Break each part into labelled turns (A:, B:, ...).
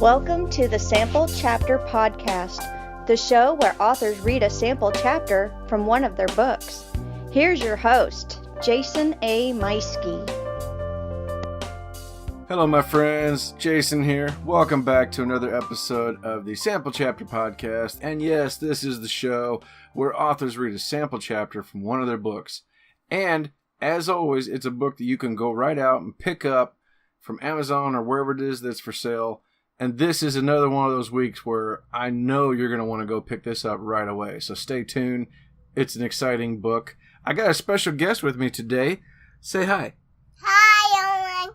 A: Welcome to the Sample Chapter Podcast, the show where authors read a sample chapter from one of their books. Here's your host, Jason A. Meiske.
B: Hello, my friends. Jason here. Welcome back to another episode of the Sample Chapter Podcast. And yes, this is the show where authors read a sample chapter from one of their books. And as always, it's a book that you can go right out and pick up from Amazon or wherever it is that's for sale. And this is another one of those weeks where I know you're going to want to go pick this up right away. So stay tuned. It's an exciting book. I got a special guest with me today. Say hi.
C: Hi, Owen.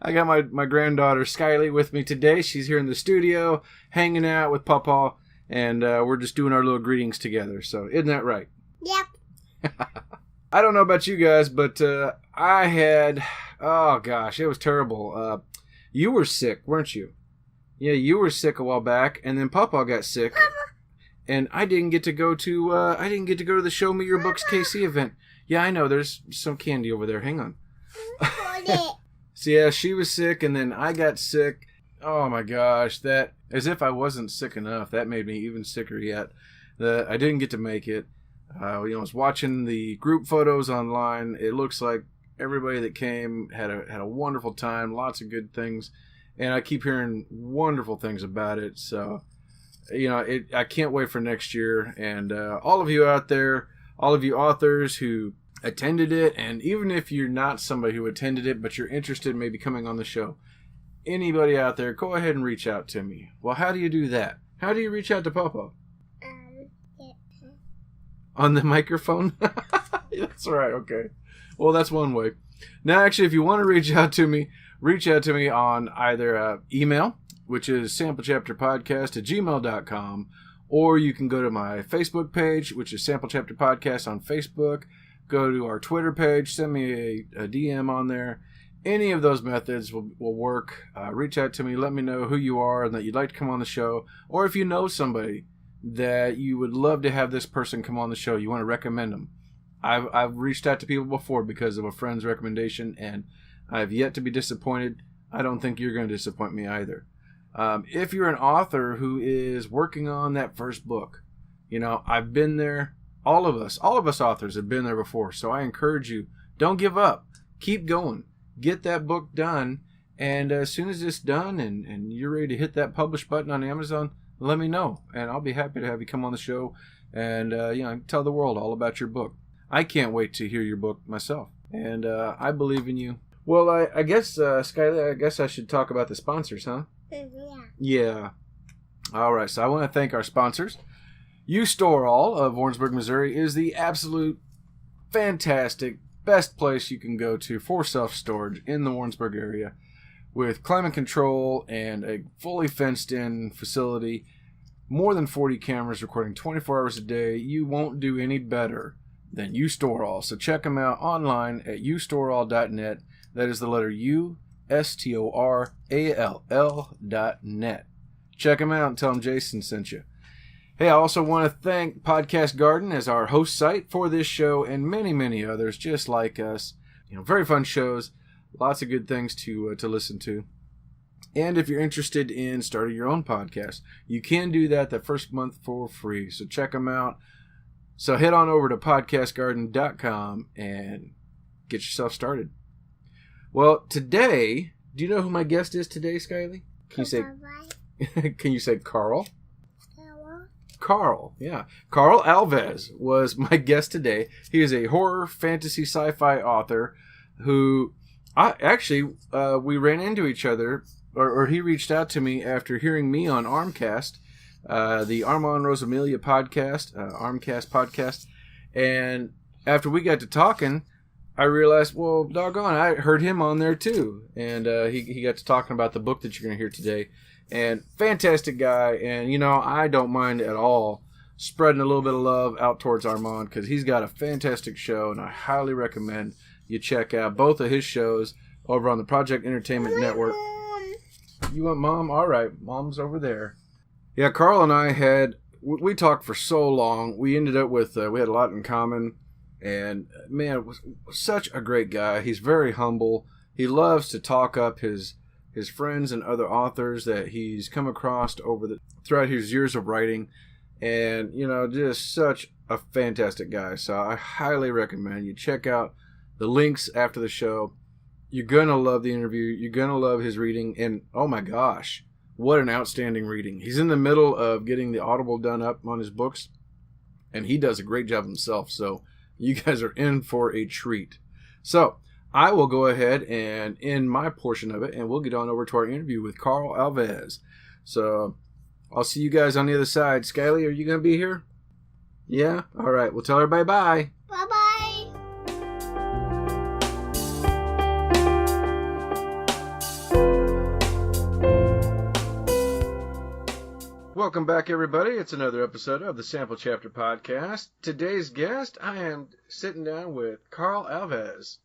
B: I got my granddaughter Skylie with me today. She's here in the studio hanging out with Papa. And we're just doing our little greetings together. So isn't that right?
C: Yep.
B: I don't know about you guys, but I had... Oh, gosh. It was terrible. You were sick, weren't you? Yeah, you were sick a while back, and then Papa got sick, and I didn't get to go to the Show Me Your Books KC event. Yeah, I know. There's some candy over there. Hang on. So yeah, she was sick, and then I got sick. Oh my gosh, that as if I wasn't sick enough. That made me even sicker yet. I didn't get to make it. I was watching the group photos online. It looks like everybody that came had a wonderful time, lots of good things, and I keep hearing wonderful things about it. So, I can't wait for next year. And all of you out there, all of you authors who attended it, and even if you're not somebody who attended it, but you're interested in maybe coming on the show, anybody out there, go ahead and reach out to me. Well, how do you do that? How do you reach out to Papa?
C: Yeah.
B: On the microphone? That's right, okay. Well, that's one way. Now, actually, if you want to reach out to me on either email, which is samplechapterpodcast@gmail.com, or you can go to my Facebook page, which is Sample Chapter Podcast on Facebook. Go to our Twitter page, send me a DM on there. Any of those methods will work. Reach out to me, let me know who you are and that you'd like to come on the show. Or if you know somebody that you would love to have this person come on the show, you want to recommend them. I've reached out to people before because of a friend's recommendation, and I've yet to be disappointed. I don't think you're going to disappoint me either. If you're an author who is working on that first book, I've been there. All of us authors have been there before. So I encourage you, don't give up. Keep going. Get that book done. And as soon as it's done and you're ready to hit that publish button on Amazon, let me know. And I'll be happy to have you come on the show and tell the world all about your book. I can't wait to hear your book myself, and I believe in you. Well, I guess, Skyler, I should talk about the sponsors, huh? Yeah. All right, so I want to thank our sponsors. You Store All of Warrensburg, Missouri is the absolute fantastic, best place you can go to for self-storage in the Warrensburg area with climate control and a fully fenced-in facility, more than 40 cameras recording 24 hours a day. You won't do any better than You Store All. So check them out online at ustoreall.net. That is the letter USTORALL.net. Check them out and tell them Jason sent you. Hey, I also want to thank Podcast Garden as our host site for this show and many, many others just like us. Very fun shows. Lots of good things to listen to. And if you're interested in starting your own podcast, you can do that the first month for free. So check them out. So head on over to podcastgarden.com and get yourself started. Well, today, do you know who my guest is today, Skylie? Can you say Carl? Carl, yeah. Carl Alves was my guest today. He is a horror, fantasy, sci-fi author who we ran into each other, or he reached out to me after hearing me on Armcast. The Armand Rosamilia podcast, Armcast podcast. And after we got to talking, I realized, well, doggone, I heard him on there too. And he got to talking about the book that you're going to hear today. And fantastic guy. And, I don't mind at all spreading a little bit of love out towards Armand because he's got a fantastic show. And I highly recommend you check out both of his shows over on the Project Entertainment Network.
C: Mom.
B: You want Mom? All right. Mom's over there. Yeah, Carl and I we talked for so long. We ended up with, we had a lot in common. And, man, was such a great guy. He's very humble. He loves to talk up his his friends and other authors that he's come across throughout his years of writing. And, just such a fantastic guy. So I highly recommend you check out the links after the show. You're going to love the interview. You're going to love his reading. And, oh my gosh, what an outstanding reading. He's in the middle of getting the Audible done up on his books, and he does a great job himself. So you guys are in for a treat. So I will go ahead and end my portion of it, and we'll get on over to our interview with Carl Alves. So I'll see you guys on the other side. Skyly, are you going to be here? Yeah? All right. We'll tell her bye-bye.
C: Bye-bye.
B: Welcome back, everybody. It's another episode of the Sample Chapter Podcast. Today's guest, I am sitting down with Carl Alves.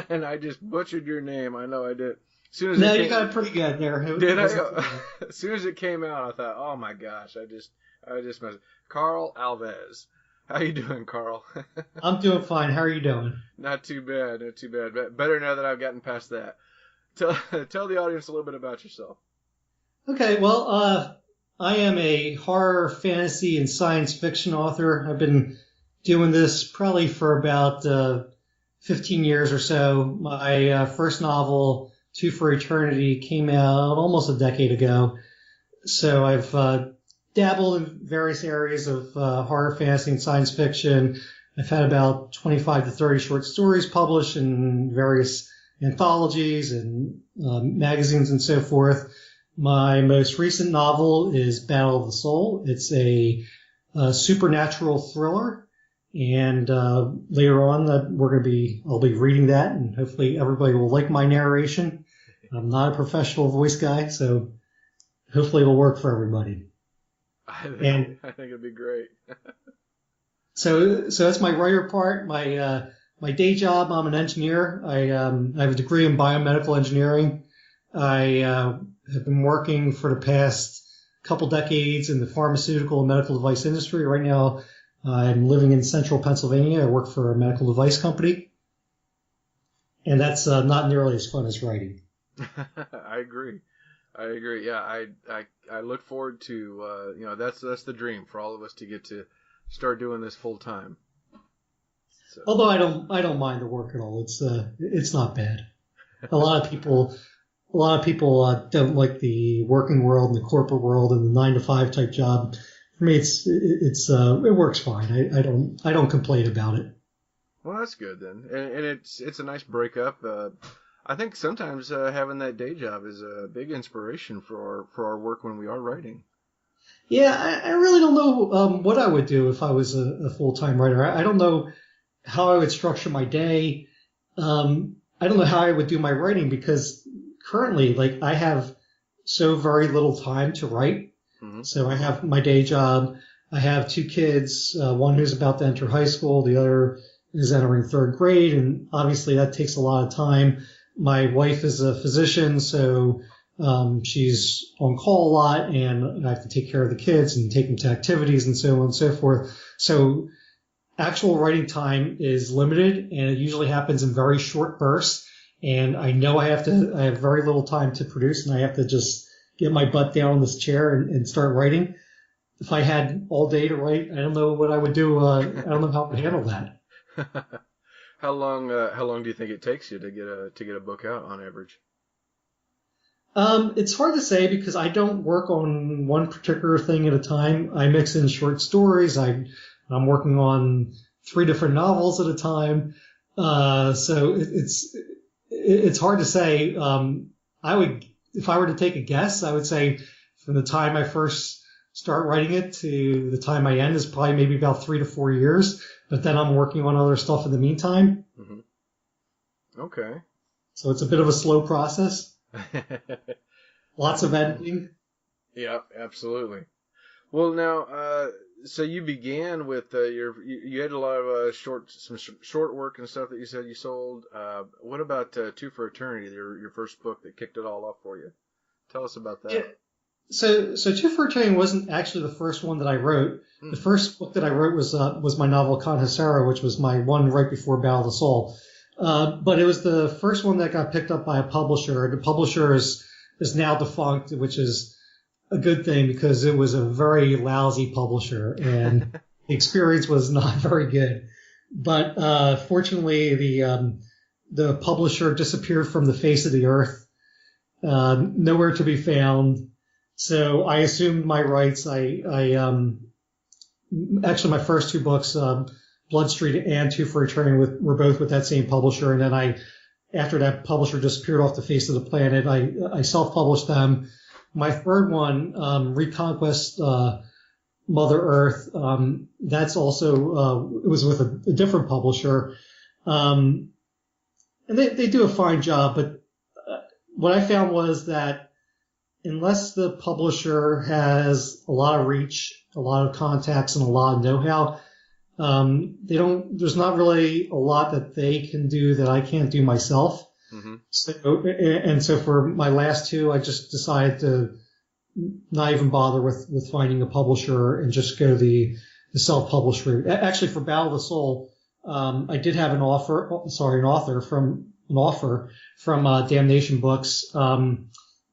B: And I just butchered your name. I know I did. You
D: got it pretty good there.
B: Did I? As soon as it came out, I thought, oh my gosh, I just messed. Carl Alves. How you doing, Carl?
D: I'm doing fine. How are you doing?
B: Not too bad. Better now that I've gotten past that. Tell the audience a little bit about yourself.
D: Okay, well, I am a horror, fantasy, and science fiction author. I've been doing this probably for about 15 years or so. My first novel, Two for Eternity, came out almost a decade ago. So I've dabbled in various areas of horror, fantasy, and science fiction. I've had about 25 to 30 short stories published in various anthologies and magazines and so forth. My most recent novel is Battle of the Soul. It's a supernatural thriller, and later on I'll be reading that, and hopefully everybody will like my narration. I'm not a professional voice guy, so hopefully it'll work for everybody.
B: I think it'd be great.
D: So that's my writer part. My day job, I'm an engineer. I have a degree in biomedical engineering. I have been working for the past couple decades in the pharmaceutical and medical device industry. Right now, I'm living in central Pennsylvania. I work for a medical device company, and that's not nearly as fun as writing.
B: I agree. Yeah, I look forward to that's the dream for all of us to get to start doing this full time. So.
D: Although I don't mind the work at all. It's not bad. A lot of people don't like the working world and the corporate world and the 9-to-5 type job. For me, it works fine. I don't complain about it.
B: Well, that's good then, and it's a nice breakup. I think sometimes having that day job is a big inspiration for our work when we are writing.
D: Yeah, I really don't know what I would do if I was a full-time writer. I don't know how I would structure my day. I don't know how I would do my writing because currently, I have so very little time to write. Mm-hmm. So I have my day job. I have 2 kids, one who's about to enter high school, the other is entering 3rd grade, and obviously that takes a lot of time. My wife is a physician, so she's on call a lot, and I have to take care of the kids and take them to activities and so on and so forth. So actual writing time is limited, and it usually happens in very short bursts. And I know I have very little time to produce, and I have to just get my butt down on this chair and start writing. If I had all day to write, I don't know what I would do. I don't know how to handle that.
B: How long do you think it takes you to get a book out on average?
D: It's hard to say because I don't work on one particular thing at a time. I mix in short stories. I'm working on 3 different novels at a time. So it's hard to say. If I were to take a guess, I would say from the time I first start writing it to the time I end is probably maybe about 3 to 4 years. But then I'm working on other stuff in the meantime.
B: Mm-hmm. Okay.
D: So it's a bit of a slow process. Lots of editing.
B: Yeah, absolutely. Well, now, so you began with you had a lot of some short work and stuff that you said you sold. What about Two for Eternity, your first book that kicked it all off for you? Tell us about that.
D: Yeah. So Two for Eternity wasn't actually the first one that I wrote. The first book that I wrote was my novel Conhacera, which was my one right before Battle of the Soul. But it was the first one that got picked up by a publisher. The publisher is is now defunct, which is a good thing because it was a very lousy publisher and the experience was not very good. But fortunately, the publisher disappeared from the face of the earth, nowhere to be found. So I assumed my rights. Actually, my first two books, Blood Street and Two for Eternity, were both with that same publisher. And then after that publisher disappeared off the face of the planet, I self-published them. My third one, Reconquest, Mother Earth, that's also, it was with a different publisher. And they do a fine job, but what I found was that unless the publisher has a lot of reach, a lot of contacts, and a lot of know-how, there's not really a lot that they can do that I can't do myself.
B: Mm-hmm.
D: So for my last two, I just decided to not even bother with finding a publisher and just go the self-published route. Actually, for Battle of the Soul, I did have an offer from Damnation Books.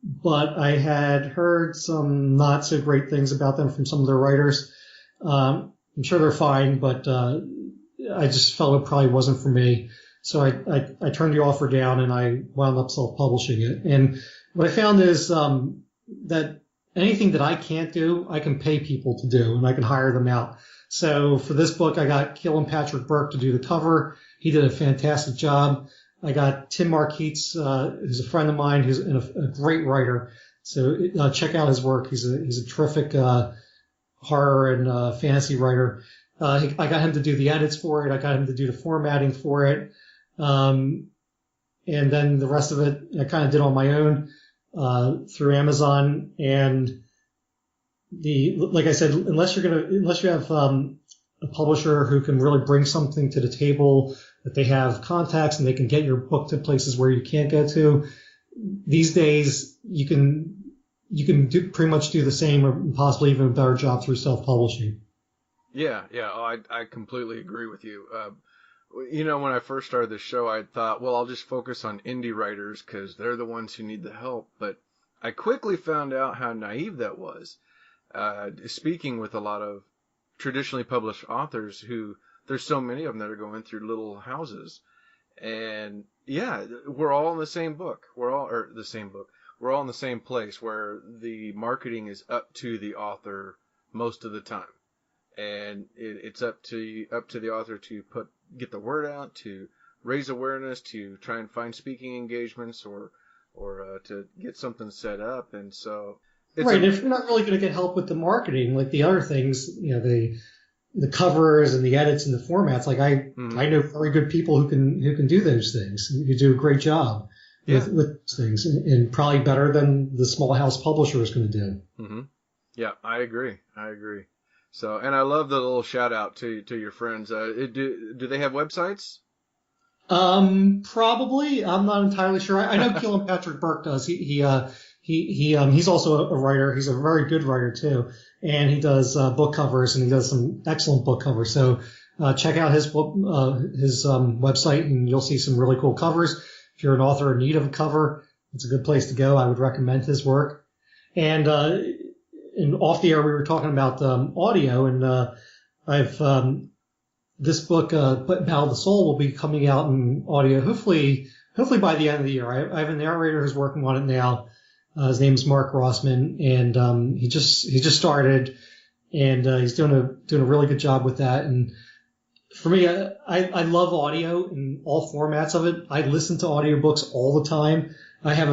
D: But I had heard some not so great things about them from some of their writers. I'm sure they're fine, but I just felt it probably wasn't for me. So I turned the offer down and I wound up self-publishing it. And what I found is that anything that I can't do, I can pay people to do, and I can hire them out. So for this book, I got Keelan Patrick Burke to do the cover. He did a fantastic job. I got Tim Marquitz, who's a friend of mine, who's a great writer. So check out his work. He's a terrific horror and fantasy writer. I got him to do the edits for it. I got him to do the formatting for it. And then the rest of it I kind of did on my own through Amazon. And like I said, unless you have a publisher who can really bring something to the table, that they have contacts and they can get your book to places where you can't go to. These days, you can pretty much do the same or possibly even a better job through self-publishing.
B: Yeah. Oh, I completely agree with you. When I first started this show, I thought, well, I'll just focus on indie writers because they're the ones who need the help. But I quickly found out how naive that was. Speaking with a lot of traditionally published authors who, there's so many of them that are going through little houses. And yeah, we're all in the same book. We're all in the same place where the marketing is up to the author most of the time. And it's up to the author to get the word out, to raise awareness, to try and find speaking engagements or to get something set up. And so
D: right. If you're not really going to get help with the marketing, like the other things, the covers and the edits and the formats, like I know very good people who can do those things. You do a great job with those things, and probably better than the small house publisher is going to do.
B: Mm-hmm. Yeah, I agree. So, and I love the little shout out to your friends. Do they have websites?
D: Probably. I'm not entirely sure. I know Keelan Patrick Burke does. He's also a writer. He's a very good writer too, and he does book covers, and he does some excellent book covers. So check out his website, and you'll see some really cool covers. If you're an author in need of a cover, it's a good place to go. I would recommend his work. And off the air, we were talking about audio, and I've this book, Battle of the Soul, will be coming out in audio hopefully by the end of the year. I have a narrator who's working on it now. His name is Mark Rossman, and he just started, and he's doing a really good job with that. And for me, I love audio in all formats of it. I listen to audiobooks all the time. I have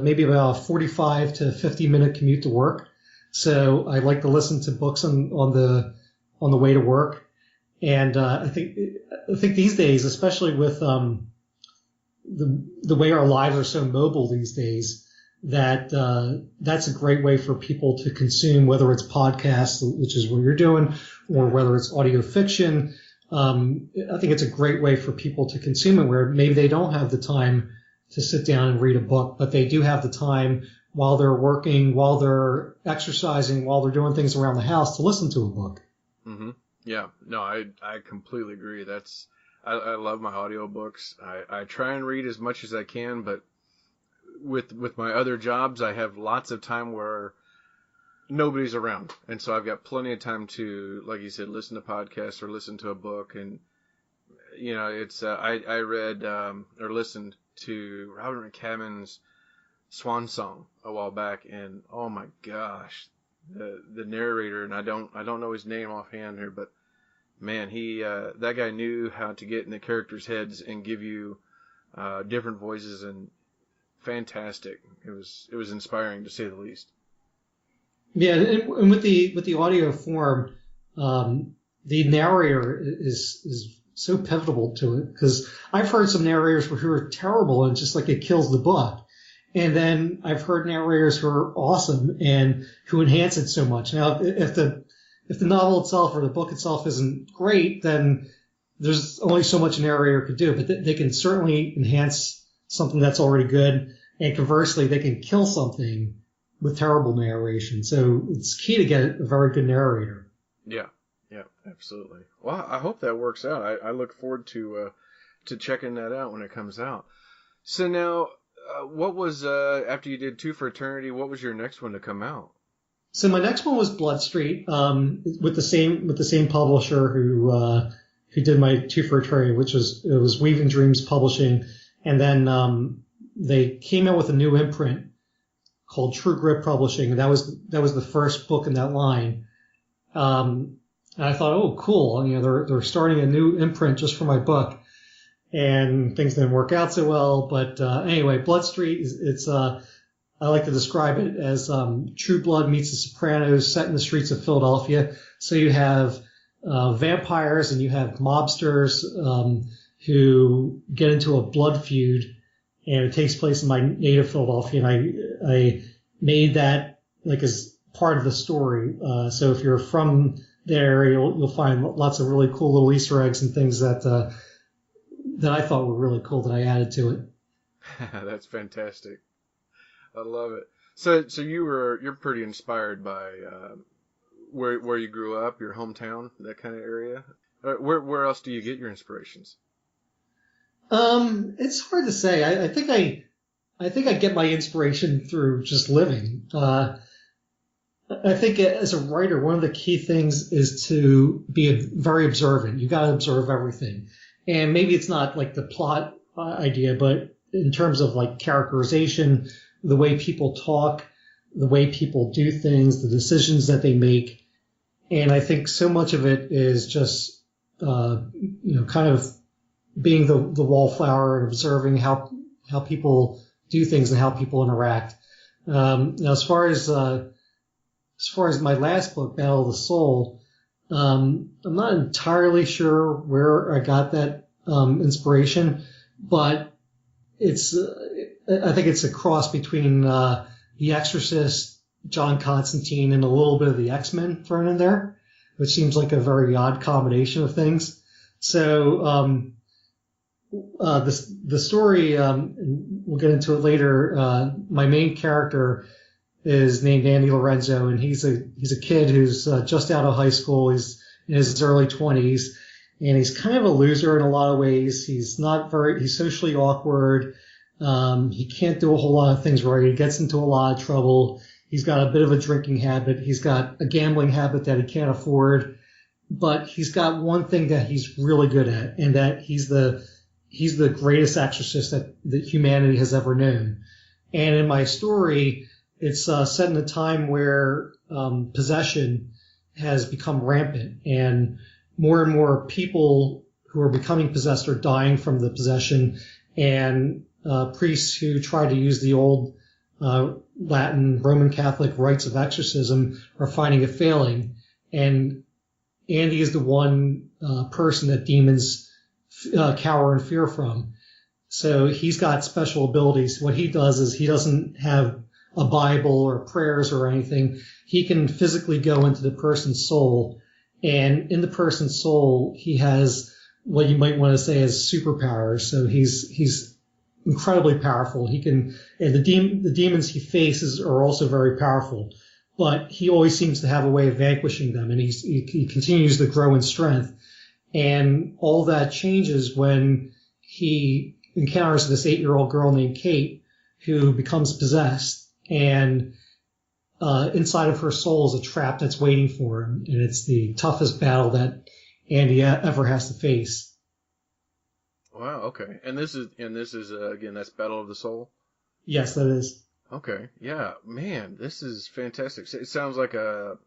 D: maybe about a 45 to 50 minute commute to work, so I like to listen to books on the way to work. And I think these days, especially with the way our lives are so mobile these days, that's a great way for people to consume, whether it's podcasts, which is what you're doing, or whether it's audio fiction. I think it's a great way for people to consume it, where maybe they don't have the time to sit down and read a book, but they do have the time while they're working, while they're exercising, while they're doing things around the house to listen to a book.
B: Mm-hmm. Yeah, no, I completely agree. I love my audiobooks. I try and read as much as I can, but with my other jobs, I have lots of time where nobody's around, and so I've got plenty of time to, like you said, listen to podcasts or listen to a book. And it's I read or listened to Robert McCammon's Swan Song a while back, and oh my gosh, the narrator, and I don't know his name offhand here, but man, he that guy knew how to get in the characters' heads and give you different voices, and fantastic. It was inspiring, to say the least.
D: Yeah, and with the audio form, the narrator is so pivotal to it, because I've heard some narrators who are terrible and just like it kills the book. And then I've heard narrators who are awesome and who enhance it so much. Now, if the novel itself or the book itself isn't great, then there's only so much a narrator could do. But they can certainly enhance something that's already good, and conversely, they can kill something with terrible narration. So it's key to get a very good narrator.
B: Yeah, absolutely. Well, I hope that works out. I look forward to checking that out when it comes out. So now, what was after you did Two for Eternity? What was your next one to come out?
D: So my next one was Blood Street, with the same publisher who did my Two for Eternity, which was Weaving Dreams Publishing, and then they came out with a new imprint called True Grit Publishing, and that was the first book in that line. And I thought, oh, cool, they're starting a new imprint just for my book, and things didn't work out so well. But anyway, Blood Street I like to describe it as True Blood meets The Sopranos set in the streets of Philadelphia. So you have vampires and you have mobsters who get into a blood feud, and it takes place in my native Philadelphia. And I made that like as part of the story. So if you're from there, you'll find lots of really cool little Easter eggs and things that I thought were really cool that I added to it.
B: That's fantastic. I love it. So you're pretty inspired by where you grew up, your hometown, that kind of area. Where else do you get your inspirations?
D: It's hard to say. I think I get my inspiration through just living. I think as a writer, one of the key things is to be very observant. You got to observe everything, and maybe it's not like the plot idea, but in terms of like characterization, the way people talk, the way people do things, the decisions that they make. And I think so much of it is just, kind of being the wallflower and observing how people do things and how people interact. Now, as far as my last book, Battle of the Soul, I'm not entirely sure where I got that inspiration, but I think it's a cross between The Exorcist, John Constantine, and a little bit of the X-Men thrown in there, which seems like a very odd combination of things. So the story, we'll get into it later. My main character is named Andy Lorenzo, and he's a kid who's just out of high school. He's in his early 20s, and he's kind of a loser in a lot of ways. He's socially awkward. He can't do a whole lot of things right. He gets into a lot of trouble. He's got a bit of a drinking habit. He's got a gambling habit that he can't afford. But he's got one thing that he's really good at, and that he's the greatest exorcist that humanity has ever known. And in my story, it's set in a time where possession has become rampant, and more people who are becoming possessed are dying from the possession, and priests who try to use the old Latin Roman Catholic rites of exorcism are finding it failing. And Andy is the one person that demons cower in fear from. So he's got special abilities. What he does is he doesn't have a Bible or prayers or anything. He can physically go into the person's soul, and in the person's soul, he has what you might want to say as superpowers. So he's incredibly powerful. And the demons he faces are also very powerful, but he always seems to have a way of vanquishing them, and he continues to grow in strength. And all that changes when he encounters this 8-year-old girl named Kate, who becomes possessed, and inside of her soul is a trap that's waiting for him, and it's the toughest battle that Andy ever has to face.
B: Wow. Okay. And this is again, that's Battle of the Soul.
D: Yes, that is.
B: Okay. Yeah. Man, this is fantastic. It sounds like a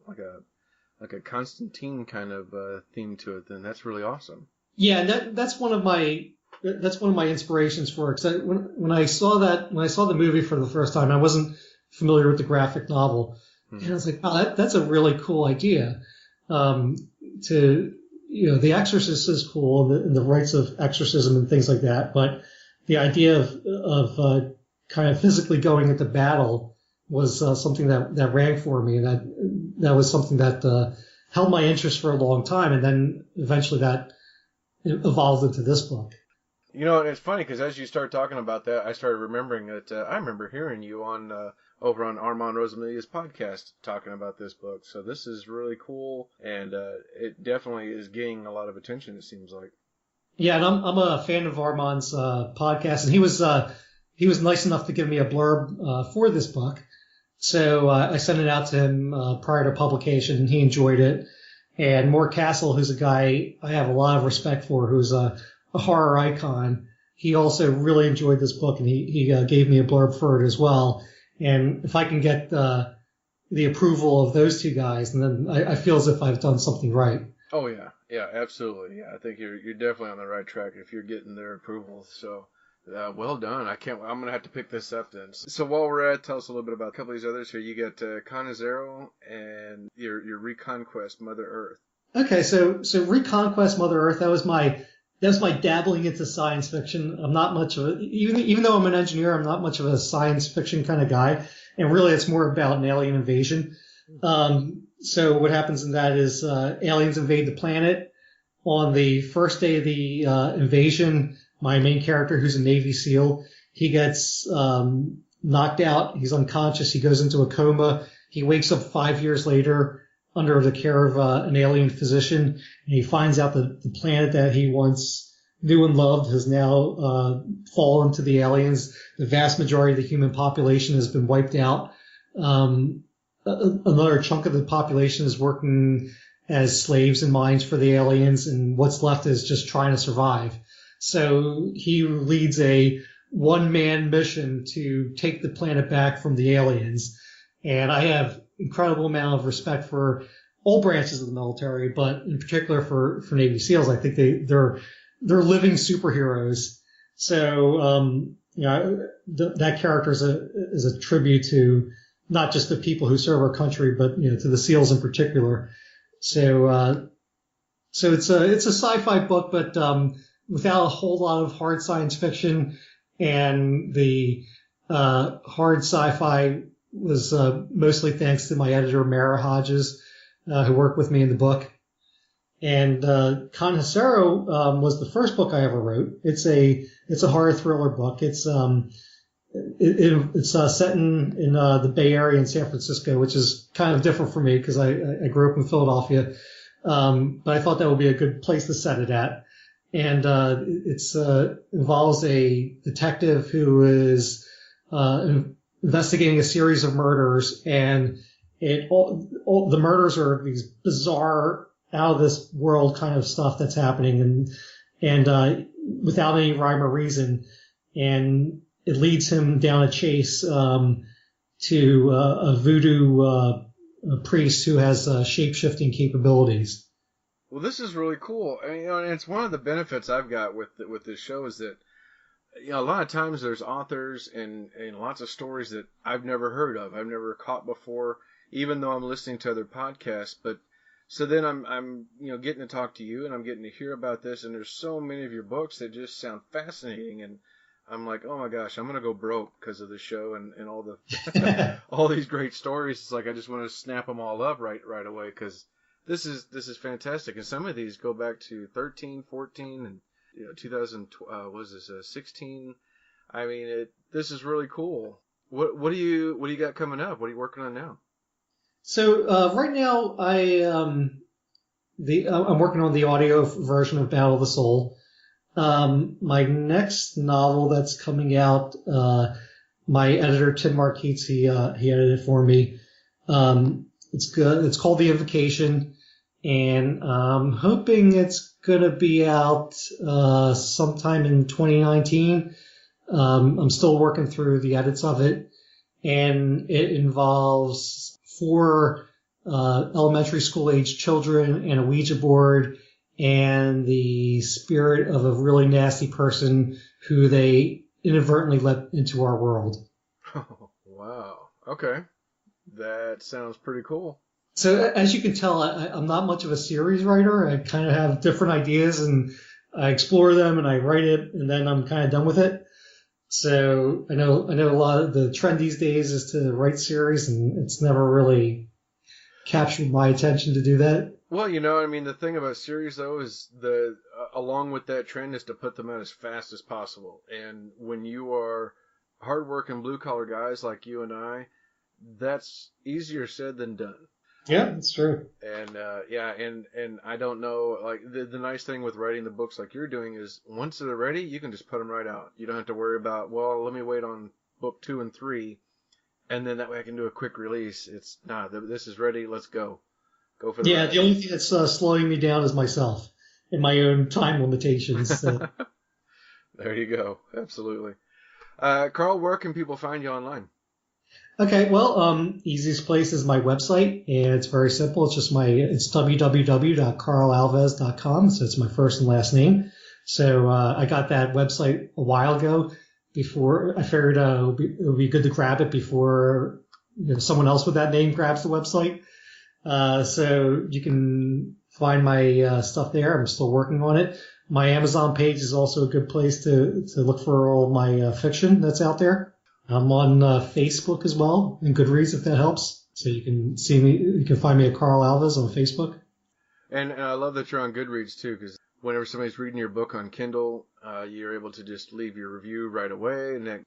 B: Constantine kind of theme to it. Then that's really awesome.
D: Yeah, and that's one of my inspirations for it. Because when I saw the movie for the first time, I wasn't familiar with the graphic novel, and I was like, oh, that's a really cool idea. The Exorcist is cool, and the rites of exorcism and things like that, but the idea of kind of physically going into battle was something that rang for me, and that was something that held my interest for a long time, and then eventually that evolved into this book.
B: You know, and it's funny because as you start talking about that, I started remembering that I remember hearing you on over on Armand Rosamelia's podcast talking about this book. So this is really cool, and it definitely is gaining a lot of attention, it seems like.
D: Yeah, and I'm a fan of Armand's podcast, and he was nice enough to give me a blurb for this book. So I sent it out to him prior to publication, and he enjoyed it. And Mort Castle, who's a guy I have a lot of respect for, who's a horror icon, he also really enjoyed this book, and he gave me a blurb for it as well. And if I can get the approval of those two guys, and then I feel as if I've done something right.
B: Oh yeah, yeah, absolutely. Yeah, I think you're definitely on the right track if you're getting their approval. So. Well done. I'm gonna have to pick this up then. So while we're at, tell us a little bit about a couple of these others here. You got Conazero and your Reconquest Mother Earth.
D: Okay, so Reconquest Mother Earth, that was my dabbling into science fiction. I'm not much of a, even though I'm an engineer, I'm not much of a science fiction kind of guy, and really it's more about an alien invasion. So what happens in that is aliens invade the planet. On the first day of the invasion, my main character, who's a Navy SEAL, he gets knocked out. He's unconscious. He goes into a coma. He wakes up 5 years later under the care of an alien physician, and he finds out that the planet that he once knew and loved has now fallen to the aliens. The vast majority of the human population has been wiped out. Another chunk of the population is working as slaves in mines for the aliens, and what's left is just trying to survive. So he leads a one-man mission to take the planet back from the aliens. And I have incredible amount of respect for all branches of the military, but in particular for Navy SEALs. I think they're living superheroes. So that character is a tribute to not just the people who serve our country, but to the SEALs in particular. So it's a sci-fi book, but without a whole lot of hard science fiction, and the hard sci-fi was mostly thanks to my editor Mara Hodges, who worked with me in the book. And Conhacero was the first book I ever wrote. It's a horror thriller book. It's set in the Bay Area in San Francisco, which is kind of different for me because I grew up in Philadelphia. But I thought that would be a good place to set it at. And it's involves a detective who is investigating a series of murders, and all the murders are these bizarre, out of this world kind of stuff that's happening, and without any rhyme or reason, and it leads him down a chase to a voodoo priest who has shape-shifting capabilities.
B: Well, this is really cool. And it's one of the benefits I've got with this show is that a lot of times there's authors and lots of stories that I've never heard of, I've never caught before, even though I'm listening to other podcasts. But so then I'm getting to talk to you, and I'm getting to hear about this, and there's so many of your books that just sound fascinating, and I'm like, oh my gosh, I'm gonna go broke because of the show and all the all these great stories. It's like I just want to snap them all up right away because this is fantastic. And some of these go back to 13, 14, and 16. I mean, this is really cool. What do you got coming up? What are you working on now?
D: So right now I'm working on the audio version of Battle of the Soul. My next novel that's coming out My editor, Tim Marquitz, he edited it for me. It's good. It's called The Invocation, and I'm hoping it's going to be out sometime in 2019. I'm still working through the edits of it, and it involves 4 elementary school age children and a Ouija board and the spirit of a really nasty person who they inadvertently let into our world.
B: Oh, wow. Okay. That sounds pretty cool.
D: So as you can tell, I'm not much of a series writer. I kind of have different ideas and I explore them and I write it and then I'm kind of done with it. So I know a lot of the trend these days is to write series, and it's never really captured my attention to do that.
B: Well, I mean, the thing about series, though, is along with that trend is to put them out as fast as possible. And when you are hardworking blue-collar guys like you and I, that's easier said than done.
D: Yeah, that's true.
B: And and I don't know, like the nice thing with writing the books like you're doing is once they're ready, you can just put them right out. You don't have to worry about, well, let me wait on book 2 and 3, and then that way I can do a quick release. It's this is ready. Let's go for the rest.
D: The only thing that's slowing me down is myself and my own time limitations. So.
B: There you go. Absolutely. Carl, where can people find you online?
D: Okay, well, easiest place is my website, and it's very simple. It's www.carlalves.com, so it's my first and last name. So I got that website a while ago. Before I figured it would be good to grab it before someone else with that name grabs the website. So you can find my stuff there. I'm still working on it. My Amazon page is also a good place to look for all my fiction that's out there. I'm on Facebook as well, and Goodreads if that helps. So you can see me. You can find me at Carl Alves on Facebook.
B: And I love that you're on Goodreads too, because whenever somebody's reading your book on Kindle, you're able to just leave your review right away. And I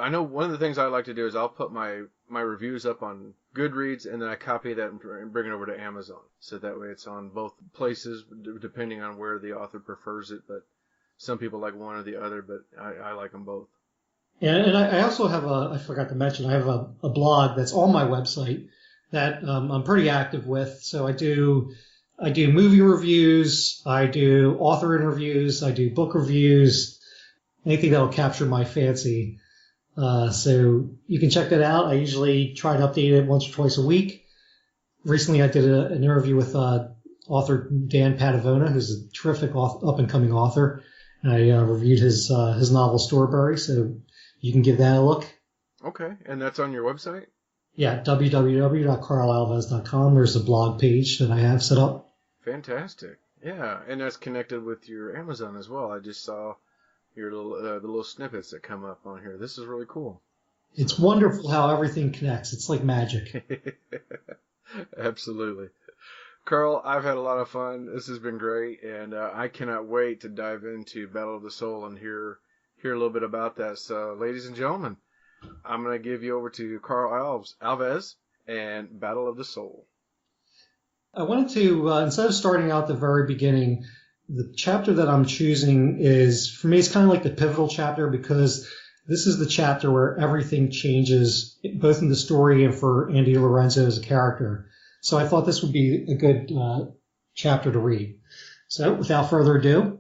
B: know one of the things I like to do is I'll put my reviews up on Goodreads, and then I copy that and bring it over to Amazon. So that way it's on both places, depending on where the author prefers it. But some people like one or the other, but I like them both.
D: And I also have I forgot to mention, I have a blog that's on my website that I'm pretty active with. So I do movie reviews, I do author interviews, I do book reviews, anything that'll capture my fancy. So you can check that out. I usually try to update it once or twice a week. Recently I did an interview with author Dan Padavona, who's a terrific up-and-coming author. And I reviewed his novel Storeberry, so you can give that a look.
B: Okay, and that's on your website?
D: Yeah, www.carlalves.com. There's a blog page that I have set up.
B: Fantastic. Yeah, and that's connected with your Amazon as well. I just saw your the little snippets that come up on here. This is really cool.
D: It's wonderful how everything connects. It's like magic.
B: Absolutely. Carl, I've had a lot of fun. This has been great, and I cannot wait to dive into Battle of the Soul and hear a little bit about that. So, ladies and gentlemen, I'm going to give you over to Carl Alves and Battle of the Soul.
D: I wanted to, instead of starting out the very beginning, the chapter that I'm choosing is, for me, it's kind of like the pivotal chapter because this is the chapter where everything changes, both in the story and for Andy Lorenzo as a character. So I thought this would be a good chapter to read. So without further ado,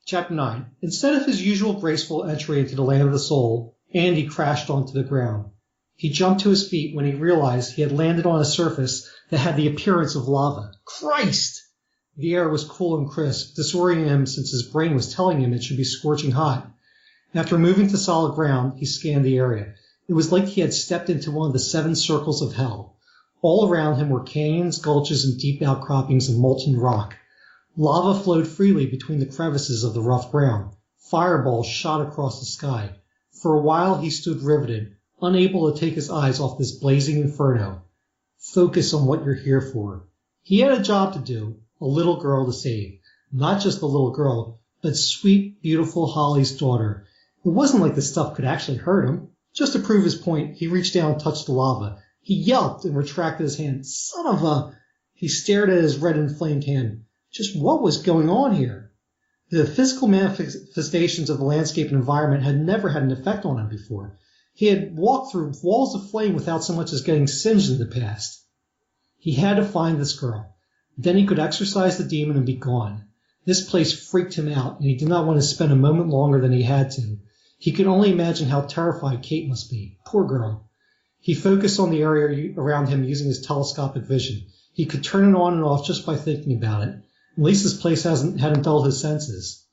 D: Chapter 9. Instead of his usual graceful entry into the land of the soul, Andy crashed onto the ground. He jumped to his feet when he realized he had landed on a surface that had the appearance of lava. Christ! The air was cool and crisp, disorienting him since his brain was telling him it should be scorching hot. After moving to solid ground, he scanned the area. It was like he had stepped into one of the 7 circles of hell. All around him were canyons, gulches, and deep outcroppings of molten rock. Lava flowed freely between the crevices of the rough ground. Fireballs shot across the sky. For a while he stood riveted, unable to take his eyes off this blazing inferno. Focus on what you're here for. He had a job to do, a little girl to save. Not just the little girl, but sweet, beautiful Holly's daughter. It wasn't like the stuff could actually hurt him. Just to prove his point, he reached down and touched the lava. He yelped and retracted his hand. Son of a... He stared at his red inflamed hand. Just what was going on here? The physical manifestations of the landscape and environment had never had an effect on him before. He had walked through walls of flame without so much as getting singed in the past. He had to find this girl. Then he could exorcise the demon and be gone. This place freaked him out, and he did not want to spend a moment longer than he had to. He could only imagine how terrified Kate must be. Poor girl. He focused on the area around him using his telescopic vision. He could turn it on and off just by thinking about it. At least this place hadn't dulled his senses.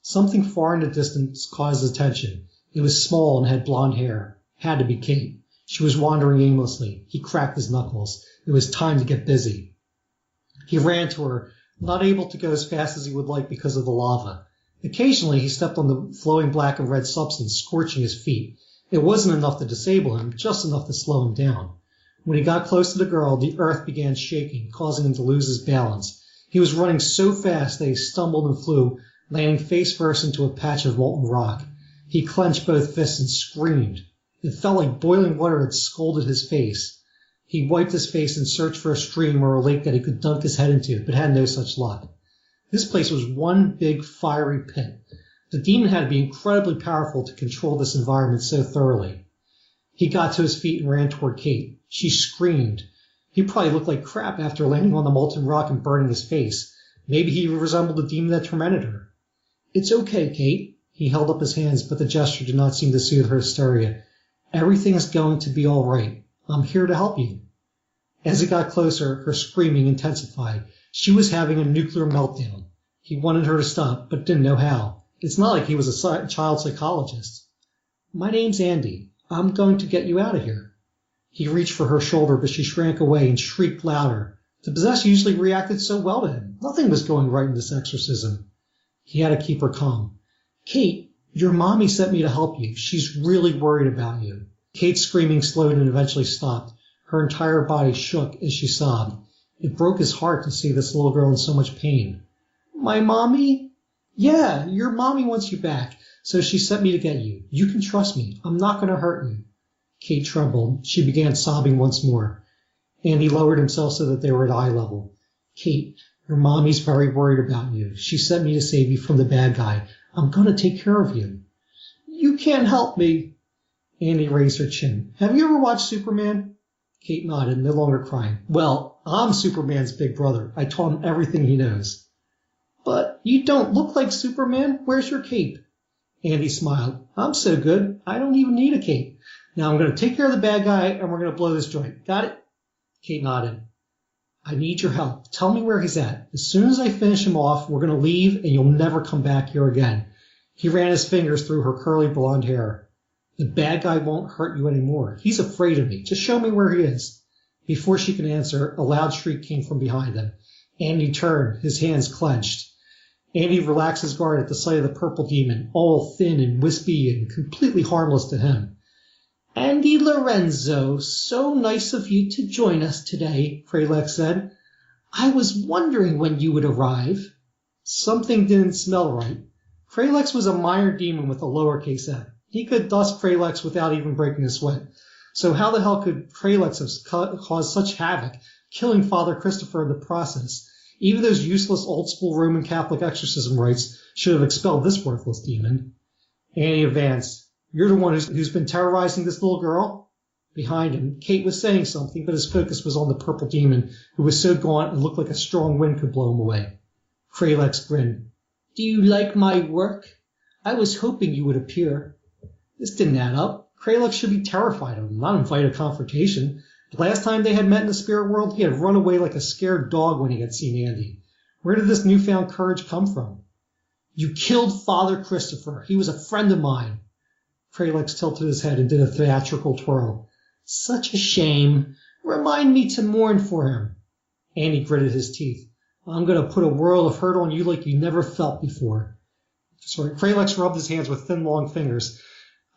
D: Something far in the distance caught his attention. It was small and had blonde hair. Had to be Kate. She was wandering aimlessly. He cracked his knuckles. It was time to get busy. He ran to her, not able to go as fast as he would like because of the lava. Occasionally he stepped on the flowing black and red substance, scorching his feet. It wasn't enough to disable him, just enough to slow him down. When he got close to the girl, the earth began shaking, causing him to lose his balance. He was running so fast that he stumbled and flew, landing face first into a patch of molten rock. He clenched both fists and screamed. It felt like boiling water had scalded his face. He wiped his face and searched for a stream or a lake that he could dunk his head into, but had no such luck. This place was one big fiery pit. The demon had to be incredibly powerful to control this environment so thoroughly. He got to his feet and ran toward Kate. She screamed. He probably looked like crap after landing on the molten rock and burning his face. Maybe he resembled the demon that tormented her. "It's okay, Kate." He held up his hands, but the gesture did not seem to soothe her hysteria. "Everything is going to be all right. I'm here to help you." As he got closer, her screaming intensified. She was having a nuclear meltdown. He wanted her to stop, but didn't know how. It's not like he was a child psychologist. "My name's Andy. I'm going to get you out of here." He reached for her shoulder, but she shrank away and shrieked louder. The possessed usually reacted so well to him. Nothing was going right in this exorcism. He had to keep her calm. "Kate, your mommy sent me to help you. She's really worried about you." Kate's screaming slowed and eventually stopped. Her entire body shook as she sobbed. It broke his heart to see this little girl in so much pain. "My mommy?" "Yeah, your mommy wants you back, so she sent me to get you. You can trust me. I'm not going to hurt you." Kate trembled. She began sobbing once more. Andy lowered himself so that they were at eye level. "Kate, your mommy's very worried about you. She sent me to save you from the bad guy. I'm going to take care of you." "You can't help me." Andy raised her chin. "Have you ever watched Superman?" Kate nodded, no longer crying. "Well, I'm Superman's big brother. I taught him everything he knows." "But you don't look like Superman. Where's your cape?" Andy smiled. "I'm so good, I don't even need a cape. Now I'm going to take care of the bad guy, and we're going to blow this joint. Got it?" Kate nodded. "I need your help. Tell me where he's at. As soon as I finish him off, we're going to leave, and you'll never come back here again." He ran his fingers through her curly blonde hair. "The bad guy won't hurt you anymore. He's afraid of me. Just show me where he is." Before she could answer, a loud shriek came from behind them. Andy turned, his hands clenched. Andy relaxed his guard at the sight of the purple demon, all thin and wispy and completely harmless to him. "Andy Lorenzo, so nice of you to join us today," Kralek said. "I was wondering when you would arrive." Something didn't smell right. Kralex was a minor demon with a lowercase m. He could dust Kralex without even breaking a sweat. So how the hell could Kralex have caused such havoc, killing Father Christopher in the process? Even those useless old-school Roman Catholic exorcism rites should have expelled this worthless demon. Annie advanced. "You're the one who's been terrorizing this little girl?" Behind him, Kate was saying something, but his focus was on the purple demon, who was so gaunt and looked like a strong wind could blow him away. Kralex grinned. "Do you like my work? I was hoping you would appear." This didn't add up. Kralex should be terrified of him, not invite a confrontation. The last time they had met in the spirit world, he had run away like a scared dog when he had seen Andy. Where did this newfound courage come from? "You killed Father Christopher. He was a friend of mine." Kralex tilted his head and did a theatrical twirl. "Such a shame. Remind me to mourn for him." Andy gritted his teeth. "I'm going to put a whirl of hurt on you like you never felt before." Kralex rubbed his hands with thin, long fingers.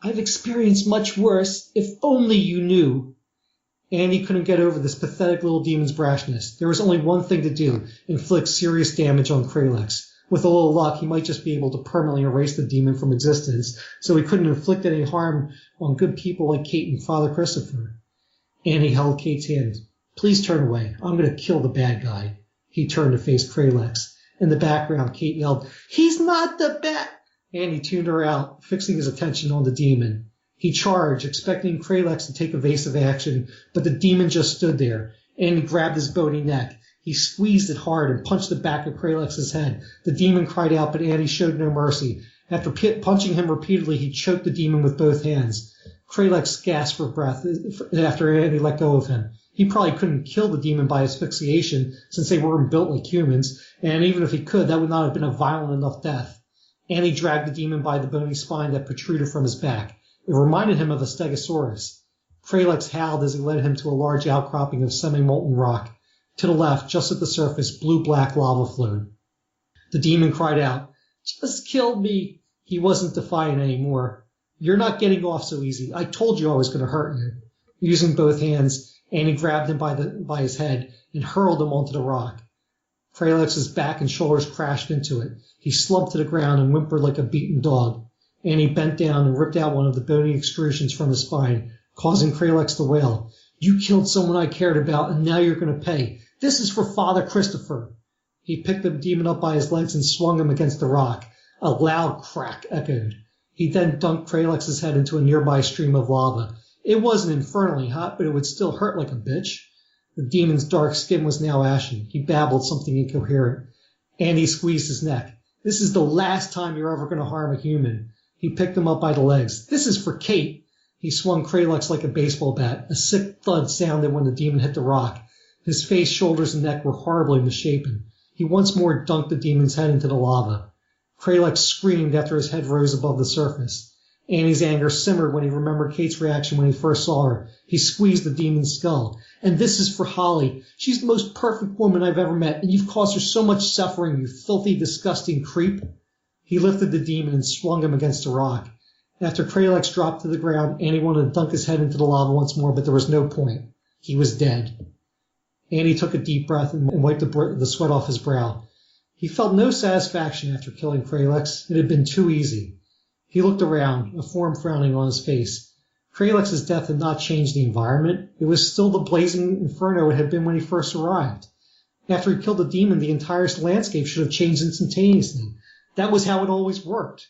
D: "I've experienced much worse. If only you knew." Andy couldn't get over this pathetic little demon's brashness. There was only one thing to do, inflict serious damage on Kralex. With a little luck, he might just be able to permanently erase the demon from existence, so he couldn't inflict any harm on good people like Kate and Father Christopher. Andy held Kate's hand. "Please turn away. I'm going to kill the bad guy." He turned to face Kralex. In the background, Kate yelled, "He's not the bad—" Andy tuned her out, fixing his attention on the demon. He charged, expecting Kralex to take evasive action, but the demon just stood there. Andy grabbed his bony neck. He squeezed it hard and punched the back of Kralex's head. The demon cried out, but Andy showed no mercy. After punching him repeatedly, he choked the demon with both hands. Kralex gasped for breath after Andy let go of him. He probably couldn't kill the demon by asphyxiation, since they weren't built like humans, and even if he could, that would not have been a violent enough death. Andy dragged the demon by the bony spine that protruded from his back. It reminded him of a stegosaurus. Kralex howled as he led him to a large outcropping of semi-molten rock. To the left, just at the surface, blue-black lava flowed. The demon cried out, "Just kill me!" He wasn't defiant anymore. "You're not getting off so easy. I told you I was going to hurt you." Using both hands, Andy grabbed him by his head and hurled him onto the rock. Kralex's back and shoulders crashed into it. He slumped to the ground and whimpered like a beaten dog. Andy bent down and ripped out one of the bony extrusions from his spine, causing Kralex to wail. "You killed someone I cared about, and now you're going to pay. This is for Father Christopher." He picked the demon up by his legs and swung him against the rock. A loud crack echoed. He then dunked Kralex's head into a nearby stream of lava. It wasn't infernally hot, but it would still hurt like a bitch. The demon's dark skin was now ashen. He babbled something incoherent. Andy squeezed his neck. "This is the last time you're ever going to harm a human." He picked him up by the legs. "This is for Kate." He swung Kralex like a baseball bat. A sick thud sounded when the demon hit the rock. His face, shoulders, and neck were horribly misshapen. He once more dunked the demon's head into the lava. Kralex screamed after his head rose above the surface. Andy's anger simmered when he remembered Kate's reaction when he first saw her. He squeezed the demon's skull. "And this is for Holly. She's the most perfect woman I've ever met, and you've caused her so much suffering, you filthy, disgusting creep." He lifted the demon and swung him against a rock. After Kralex dropped to the ground, Andy wanted to dunk his head into the lava once more, but there was no point. He was dead. Andy took a deep breath and wiped the sweat off his brow. He felt no satisfaction after killing Kralex. It had been too easy. He looked around, a form frowning on his face. Kralex's death had not changed the environment. It was still the blazing inferno it had been when he first arrived. After he killed the demon, the entire landscape should have changed instantaneously. That was how it always worked.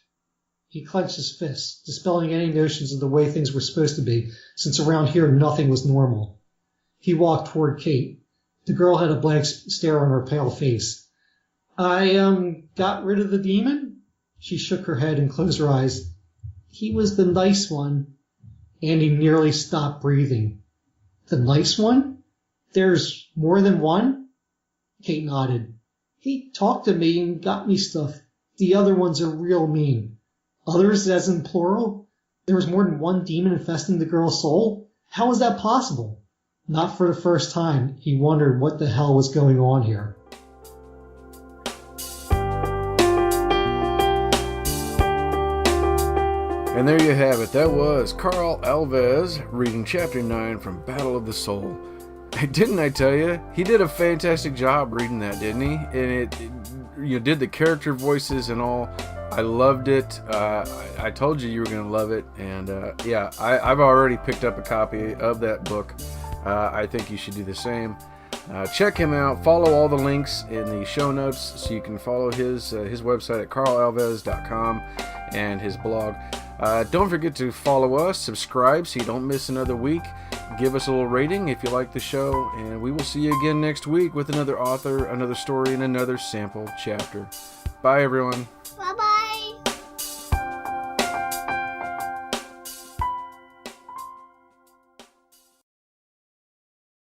D: He clenched his fists, dispelling any notions of the way things were supposed to be, since around here nothing was normal. He walked toward Kate. The girl had a blank stare on her pale face. "I, got rid of the demon?" She shook her head and closed her eyes. "He was the nice one." Andy nearly stopped breathing. "The nice one? There's more than one?" Kate nodded. "He talked to me and got me stuff. The other ones are real mean." "Others as in plural? There was more than one demon infesting the girl's soul? How was that possible?" Not for the first time, he wondered what the hell was going on here.
B: And there you have it. That was Carl Alves reading Chapter 9 from Battle of the Soul. Didn't I tell you? He did a fantastic job reading that, didn't he? And it did the character voices and all. I loved it. I told you were going to love it. And I've already picked up a copy of that book. I think you should do the same. Check him out. Follow all the links in the show notes so you can follow his website at carlalves.com and his blog. Don't forget to follow us, subscribe so you don't miss another week. Give us a little rating if you like the show, and we will see you again next week with another author, another story, and another sample chapter. Bye, everyone.
C: Bye.